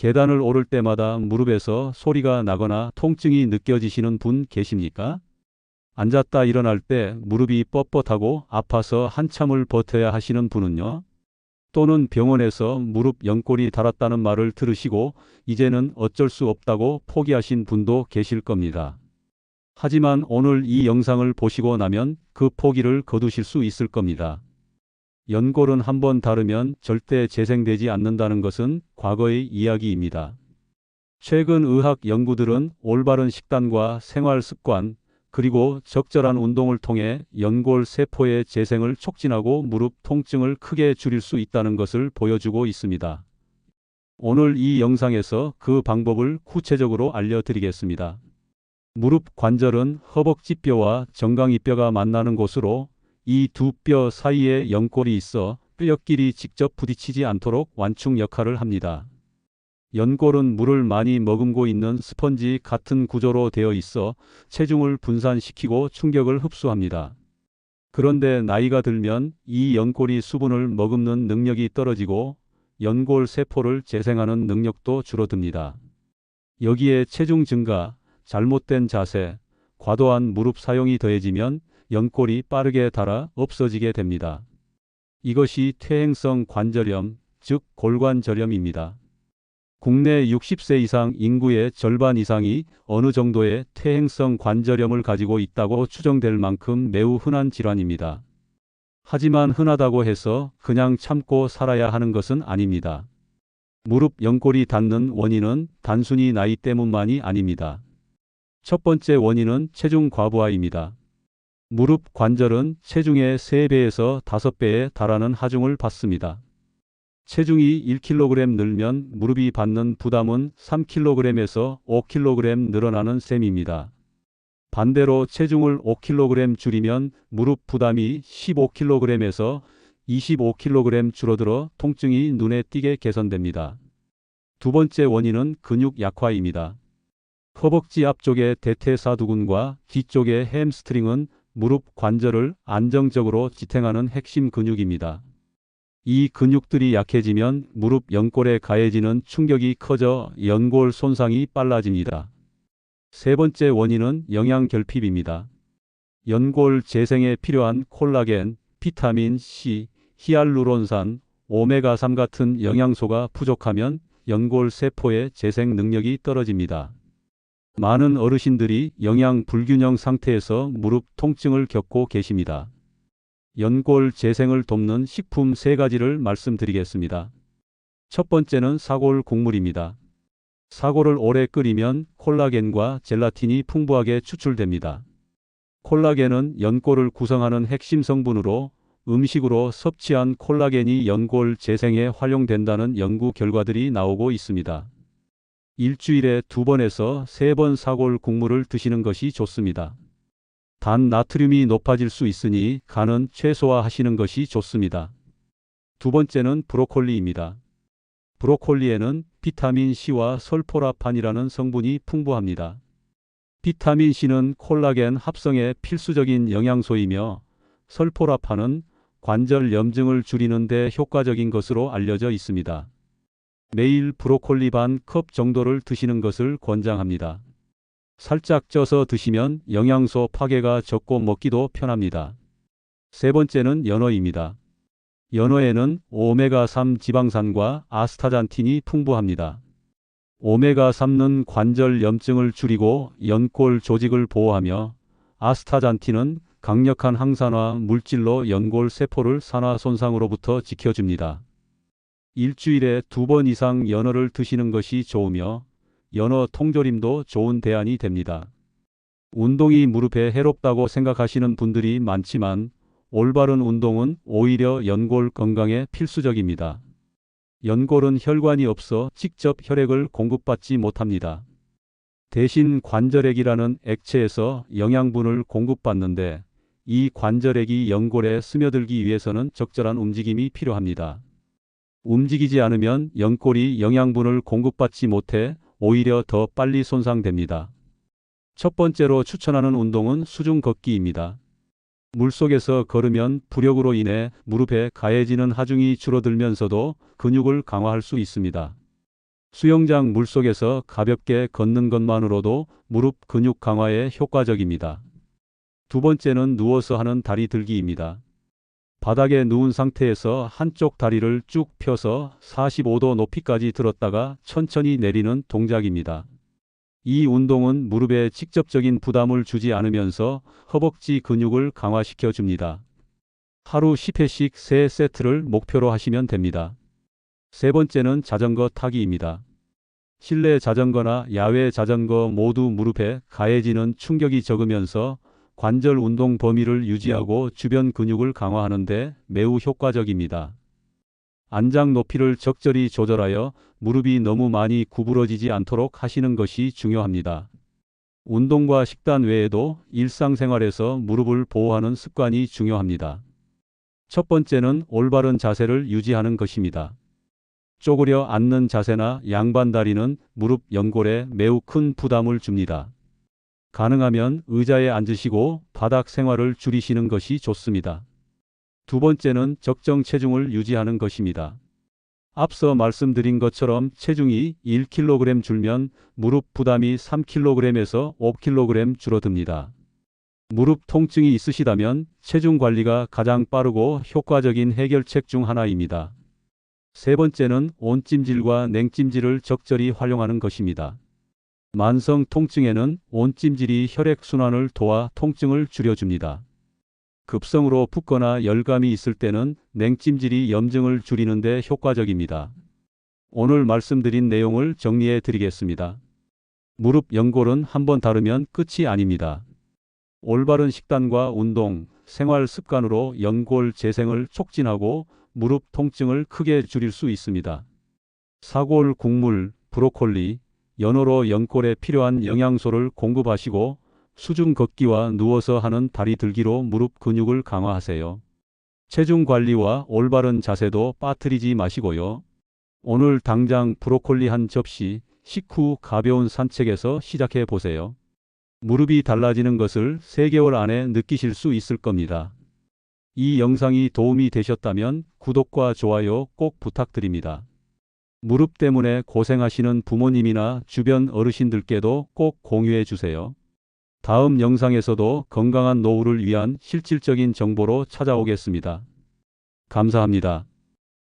계단을 오를 때마다 무릎에서 소리가 나거나 통증이 느껴지시는 분 계십니까? 앉았다 일어날 때 무릎이 뻣뻣하고 아파서 한참을 버텨야 하시는 분은요? 또는 병원에서 무릎 연골이 닳았다는 말을 들으시고 이제는 어쩔 수 없다고 포기하신 분도 계실 겁니다. 하지만 오늘 이 영상을 보시고 나면 그 포기를 거두실 수 있을 겁니다. 연골은 한번 닳으면 절대 재생되지 않는다는 것은 과거의 이야기입니다. 최근 의학 연구들은 올바른 식단과 생활 습관, 그리고 적절한 운동을 통해 연골 세포의 재생을 촉진하고 무릎 통증을 크게 줄일 수 있다는 것을 보여주고 있습니다. 오늘 이 영상에서 그 방법을 구체적으로 알려드리겠습니다. 무릎 관절은 허벅지뼈와 정강이뼈가 만나는 곳으로 이 두 뼈 사이에 연골이 있어 뼈끼리 직접 부딪히지 않도록 완충 역할을 합니다. 연골은 물을 많이 머금고 있는 스펀지 같은 구조로 되어 있어 체중을 분산시키고 충격을 흡수합니다. 그런데 나이가 들면 이 연골이 수분을 머금는 능력이 떨어지고 연골 세포를 재생하는 능력도 줄어듭니다. 여기에 체중 증가, 잘못된 자세, 과도한 무릎 사용이 더해지면 연골이 빠르게 닳아 없어지게 됩니다. 이것이 퇴행성 관절염, 즉 골관절염입니다. 국내 60세 이상 인구의 절반 이상이 어느 정도의 퇴행성 관절염을 가지고 있다고 추정될 만큼 매우 흔한 질환입니다. 하지만 흔하다고 해서 그냥 참고 살아야 하는 것은 아닙니다. 무릎 연골이 닳는 원인은 단순히 나이 때문만이 아닙니다. 첫 번째 원인은 체중 과부하입니다. 무릎 관절은 체중의 3배에서 5배에 달하는 하중을 받습니다. 체중이 1kg 늘면 무릎이 받는 부담은 3kg에서 5kg 늘어나는 셈입니다. 반대로 체중을 5kg 줄이면 무릎 부담이 15kg에서 25kg 줄어들어 통증이 눈에 띄게 개선됩니다. 두 번째 원인은 근육 약화입니다. 허벅지 앞쪽의 대퇴사두근과 뒤쪽의 햄스트링은 무릎 관절을 안정적으로 지탱하는 핵심 근육입니다. 이 근육들이 약해지면 무릎 연골에 가해지는 충격이 커져 연골 손상이 빨라집니다. 세 번째 원인은 영양 결핍입니다. 연골 재생에 필요한 콜라겐, 비타민 C, 히알루론산, 오메가3 같은 영양소가 부족하면 연골 세포의 재생 능력이 떨어집니다. 많은 어르신들이 영양 불균형 상태에서 무릎 통증을 겪고 계십니다. 연골 재생을 돕는 식품 3가지를 말씀드리겠습니다. 첫 번째는 사골 국물입니다. 사골을 오래 끓이면 콜라겐과 젤라틴이 풍부하게 추출됩니다. 콜라겐은 연골을 구성하는 핵심 성분으로 음식으로 섭취한 콜라겐이 연골 재생에 활용된다는 연구 결과들이 나오고 있습니다. 일주일에 2번에서 3번 사골 국물을 드시는 것이 좋습니다. 단 나트륨이 높아질 수 있으니 간은 최소화하시는 것이 좋습니다. 두 번째는 브로콜리입니다. 브로콜리에는 비타민 C와 설포라판이라는 성분이 풍부합니다. 비타민 C는 콜라겐 합성에 필수적인 영양소이며 설포라판은 관절 염증을 줄이는 데 효과적인 것으로 알려져 있습니다. 매일 브로콜리 반 컵 정도를 드시는 것을 권장합니다. 살짝 쪄서 드시면 영양소 파괴가 적고 먹기도 편합니다. 세 번째는 연어입니다. 연어에는 오메가3 지방산과 아스타잔틴이 풍부합니다. 오메가3는 관절 염증을 줄이고 연골 조직을 보호하며 아스타잔틴은 강력한 항산화 물질로 연골 세포를 산화 손상으로부터 지켜줍니다. 일주일에 2번 이상 연어를 드시는 것이 좋으며 연어 통조림도 좋은 대안이 됩니다. 운동이 무릎에 해롭다고 생각하시는 분들이 많지만 올바른 운동은 오히려 연골 건강에 필수적입니다. 연골은 혈관이 없어 직접 혈액을 공급받지 못합니다. 대신 관절액이라는 액체에서 영양분을 공급받는데 이 관절액이 연골에 스며들기 위해서는 적절한 움직임이 필요합니다. 움직이지 않으면 연골이 영양분을 공급받지 못해 오히려 더 빨리 손상됩니다. 첫 번째로 추천하는 운동은 수중 걷기입니다. 물속에서 걸으면 부력으로 인해 무릎에 가해지는 하중이 줄어들면서도 근육을 강화할 수 있습니다. 수영장 물속에서 가볍게 걷는 것만으로도 무릎 근육 강화에 효과적입니다. 두 번째는 누워서 하는 다리 들기입니다. 바닥에 누운 상태에서 한쪽 다리를 쭉 펴서 45도 높이까지 들었다가 천천히 내리는 동작입니다. 이 운동은 무릎에 직접적인 부담을 주지 않으면서 허벅지 근육을 강화시켜 줍니다. 하루 10회씩 3세트를 목표로 하시면 됩니다. 세 번째는 자전거 타기입니다. 실내 자전거나 야외 자전거 모두 무릎에 가해지는 충격이 적으면서 관절 운동 범위를 유지하고 주변 근육을 강화하는 데 매우 효과적입니다. 안장 높이를 적절히 조절하여 무릎이 너무 많이 구부러지지 않도록 하시는 것이 중요합니다. 운동과 식단 외에도 일상생활에서 무릎을 보호하는 습관이 중요합니다. 첫 번째는 올바른 자세를 유지하는 것입니다. 쪼그려 앉는 자세나 양반 다리는 무릎 연골에 매우 큰 부담을 줍니다. 가능하면 의자에 앉으시고 바닥 생활을 줄이시는 것이 좋습니다. 두 번째는 적정 체중을 유지하는 것입니다. 앞서 말씀드린 것처럼 체중이 1kg 줄면 무릎 부담이 3kg에서 5kg 줄어듭니다. 무릎 통증이 있으시다면 체중 관리가 가장 빠르고 효과적인 해결책 중 하나입니다. 세 번째는 온찜질과 냉찜질을 적절히 활용하는 것입니다. 만성 통증에는 온찜질이 혈액순환을 도와 통증을 줄여줍니다. 급성으로 붓거나 열감이 있을 때는 냉찜질이 염증을 줄이는 데 효과적입니다. 오늘 말씀드린 내용을 정리해 드리겠습니다. 무릎 연골은 한번 다루면 끝이 아닙니다. 올바른 식단과 운동, 생활 습관으로 연골 재생을 촉진하고 무릎 통증을 크게 줄일 수 있습니다. 사골 국물, 브로콜리, 연어로 연골에 필요한 영양소를 공급하시고 수중 걷기와 누워서 하는 다리 들기로 무릎 근육을 강화하세요. 체중 관리와 올바른 자세도 빠뜨리지 마시고요. 오늘 당장 브로콜리 한 접시, 식후 가벼운 산책에서 시작해 보세요. 무릎이 달라지는 것을 3개월 안에 느끼실 수 있을 겁니다. 이 영상이 도움이 되셨다면 구독과 좋아요 꼭 부탁드립니다. 무릎 때문에 고생하시는 부모님이나 주변 어르신들께도 꼭 공유해 주세요. 다음 영상에서도 건강한 노후를 위한 실질적인 정보로 찾아오겠습니다. 감사합니다.